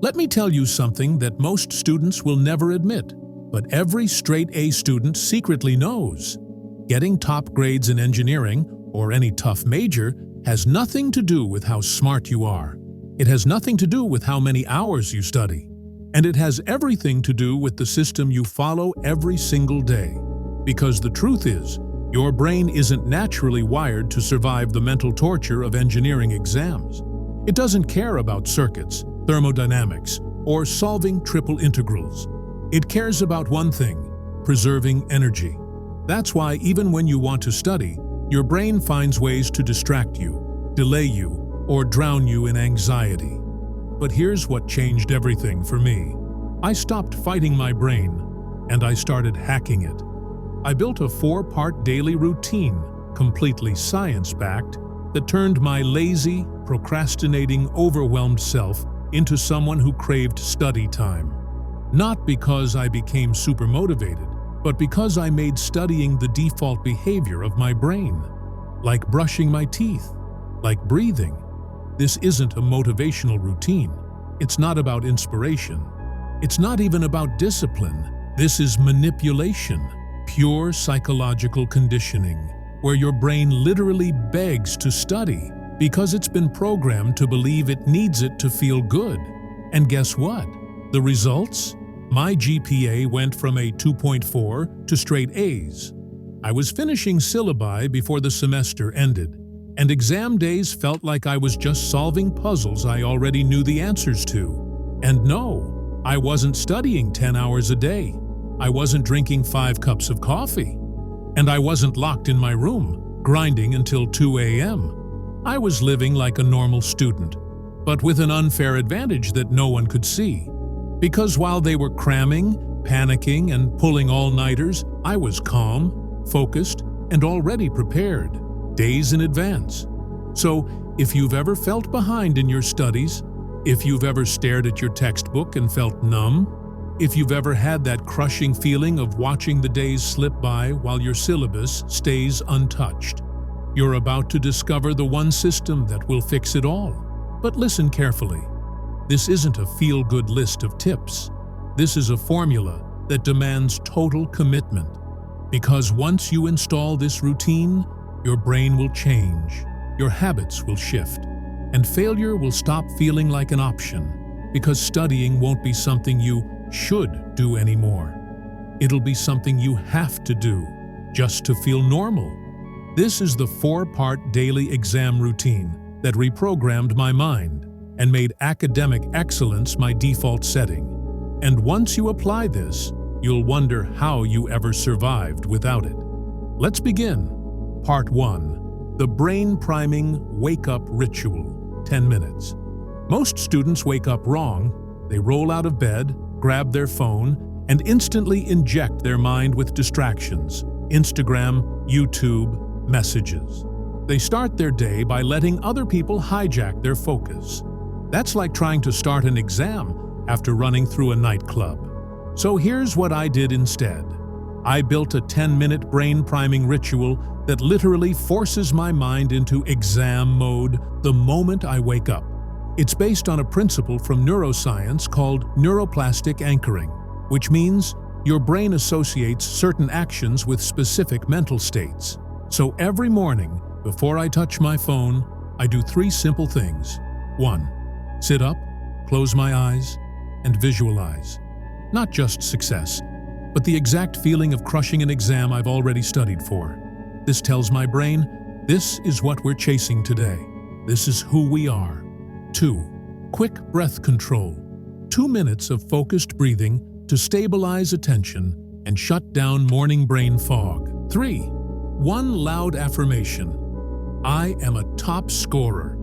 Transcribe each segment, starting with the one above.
Let me tell you something that most students will never admit, but every straight A student secretly knows. Getting top grades in engineering, or any tough major, has nothing to do with how smart you are. It has nothing to do with how many hours you study. And it has everything to do with the system you follow every single day. Because the truth is, your brain isn't naturally wired to survive the mental torture of engineering exams. It doesn't care about circuits, thermodynamics, or solving triple integrals. It cares about one thing: preserving energy. That's why even when you want to study, your brain finds ways to distract you, delay you, or drown you in anxiety. But here's what changed everything for me. I stopped fighting my brain, and I started hacking it. I built a 4-part daily routine, completely science-backed, that turned my lazy, procrastinating, overwhelmed self into someone who craved study time. Not because I became super motivated, but because I made studying the default behavior of my brain. Like brushing my teeth, like breathing. This isn't a motivational routine. It's not about inspiration. It's not even about discipline. This is manipulation, pure psychological conditioning, where your brain literally begs to study because it's been programmed to believe it needs it to feel good. And guess what? The results? My GPA went from a 2.4 to straight A's. I was finishing syllabi before the semester ended, and exam days felt like I was just solving puzzles I already knew the answers to. And no, I wasn't studying 10 hours a day. I wasn't drinking 5 cups of coffee. And I wasn't locked in my room, grinding until 2 a.m. I was living like a normal student, but with an unfair advantage that no one could see. Because while they were cramming, panicking, and pulling all-nighters, I was calm, focused, and already prepared, days in advance. So, if you've ever felt behind in your studies, if you've ever stared at your textbook and felt numb, if you've ever had that crushing feeling of watching the days slip by while your syllabus stays untouched, you're about to discover the one system that will fix it all. But listen carefully. This isn't a feel-good list of tips. This is a formula that demands total commitment. Because once you install this routine, your brain will change, your habits will shift, and failure will stop feeling like an option, because studying won't be something you should do anymore. It'll be something you have to do, just to feel normal. This is the 4-part daily exam routine that reprogrammed my mind and made academic excellence my default setting. And once you apply this, you'll wonder how you ever survived without it. Let's begin. Part 1. The Brain Priming Wake-Up Ritual, 10 minutes. Most students wake up wrong. They roll out of bed, grab their phone, and instantly inject their mind with distractions: Instagram, YouTube, messages. They start their day by letting other people hijack their focus. That's like trying to start an exam after running through a nightclub. So here's what I did instead. I built a 10-minute brain priming ritual that literally forces my mind into exam mode the moment I wake up. It's based on a principle from neuroscience called neuroplastic anchoring, which means your brain associates certain actions with specific mental states. So every morning, before I touch my phone, I do 3 simple things. 1. Sit up, close my eyes, and visualize. Not just success, but the exact feeling of crushing an exam I've already studied for. This tells my brain, this is what we're chasing today. This is who we are. 2. Quick breath control. 2 minutes of focused breathing to stabilize attention and shut down morning brain fog. 3. 1 loud affirmation. I am a top scorer.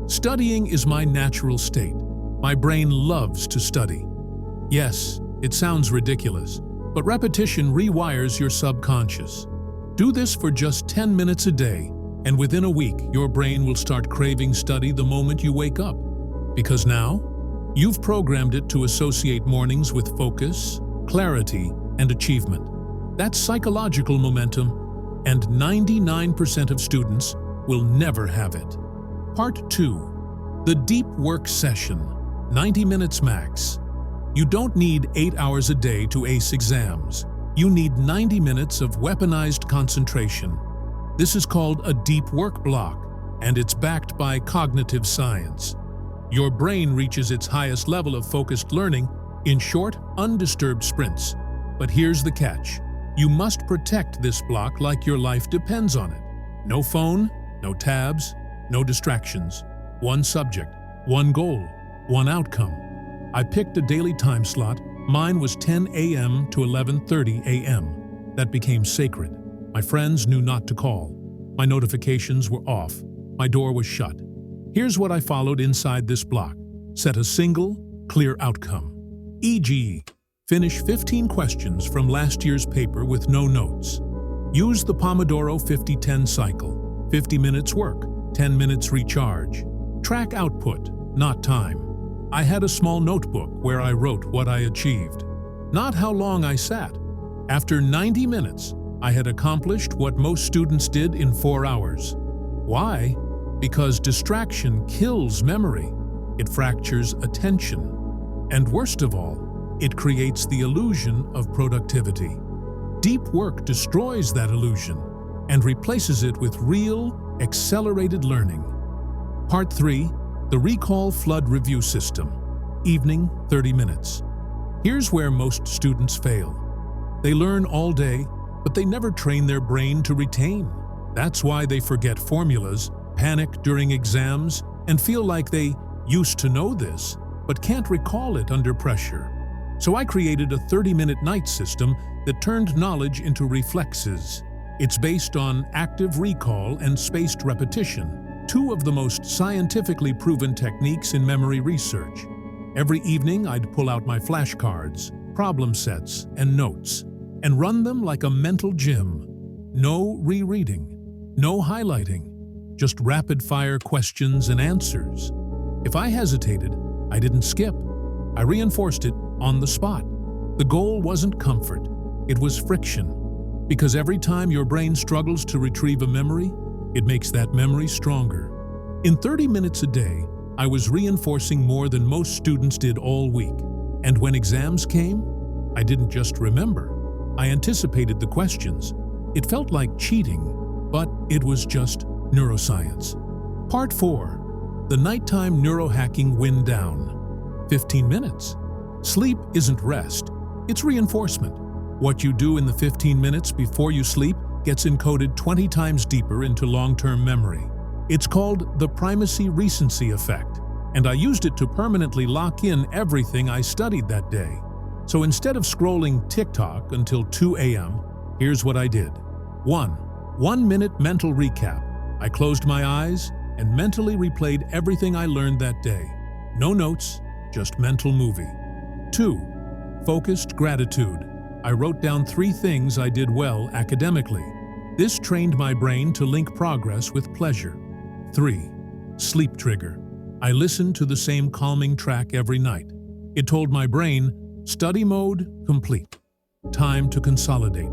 Studying is my natural state. My brain loves to study. Yes, it sounds ridiculous, but repetition rewires your subconscious. Do this for just 10 minutes a day, and within a week, your brain will start craving study the moment you wake up. Because now, you've programmed it to associate mornings with focus, clarity, and achievement. That's psychological momentum, and 99% of students will never have it. Part 2. The Deep Work Session. 90 minutes max. You don't need 8 hours a day to ace exams. You need 90 minutes of weaponized concentration. This is called a deep work block, and it's backed by cognitive science. Your brain reaches its highest level of focused learning in short, undisturbed sprints. But here's the catch. You must protect this block like your life depends on it. No phone, no tabs, no distractions. One subject, one goal, one outcome. I picked a daily time slot. Mine was 10 a.m. to 11:30 a.m. That became sacred. My friends knew not to call. My notifications were off. My door was shut. Here's what I followed inside this block. Set a single, clear outcome. E.g., finish 15 questions from last year's paper with no notes. Use the Pomodoro 50-10 cycle. 50 minutes work, 10 minutes recharge. Track output, not time. I had a small notebook where I wrote what I achieved, not how long I sat. After 90 minutes, I had accomplished what most students did in 4 hours. Why? Because distraction kills memory. It fractures attention. And worst of all, it creates the illusion of productivity. Deep work destroys that illusion and replaces it with real, accelerated learning. Part 3. The Recall Flood Review System. Evening, 30 minutes. Here's where most students fail. They learn all day, but they never train their brain to retain. That's why they forget formulas, panic during exams, and feel like they used to know this, but can't recall it under pressure. So I created a 30-minute night system that turned knowledge into reflexes. It's based on active recall and spaced repetition, two of the most scientifically proven techniques in memory research. Every evening, I'd pull out my flashcards, problem sets, and notes, and run them like a mental gym. No rereading, no highlighting, just rapid-fire questions and answers. If I hesitated, I didn't skip. I reinforced it on the spot. The goal wasn't comfort, it was friction. Because every time your brain struggles to retrieve a memory, it makes that memory stronger. In 30 minutes a day, I was reinforcing more than most students did all week. And when exams came, I didn't just remember. I anticipated the questions. It felt like cheating, but it was just neuroscience. Part 4. The Nighttime Neurohacking Wind Down. 15 minutes. Sleep isn't rest, it's reinforcement. What you do in the 15 minutes before you sleep gets encoded 20 times deeper into long-term memory. It's called the primacy-recency effect, and I used it to permanently lock in everything I studied that day. So instead of scrolling TikTok until 2 a.m., here's what I did. 1-minute mental recap. I closed my eyes and mentally replayed everything I learned that day. No notes, just mental movie. 2. Focused gratitude. I wrote down 3 things I did well academically. This trained my brain to link progress with pleasure. 3. Sleep trigger. I listened to the same calming track every night. It told my brain, study mode complete. Time to consolidate.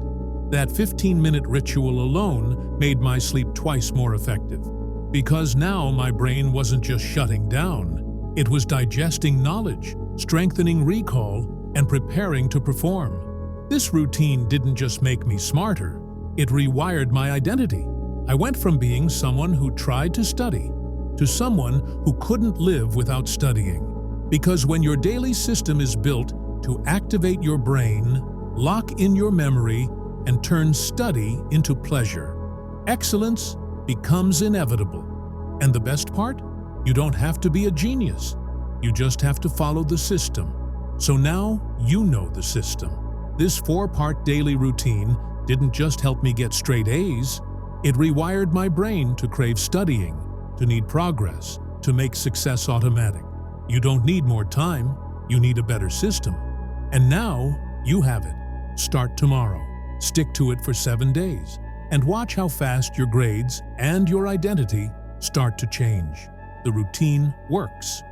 That 15-minute ritual alone made my sleep twice more effective. Because now my brain wasn't just shutting down, it was digesting knowledge, strengthening recall, and preparing to perform. This routine didn't just make me smarter, it rewired my identity. I went from being someone who tried to study to someone who couldn't live without studying. Because when your daily system is built to activate your brain, lock in your memory, and turn study into pleasure, excellence becomes inevitable. And the best part? You don't have to be a genius. You just have to follow the system. So now you know the system. This 4-part daily routine didn't just help me get straight A's, it rewired my brain to crave studying, to need progress, to make success automatic. You don't need more time, you need a better system. And now you have it. Start tomorrow. Stick to it for 7 days, and watch how fast your grades and your identity start to change. The routine works.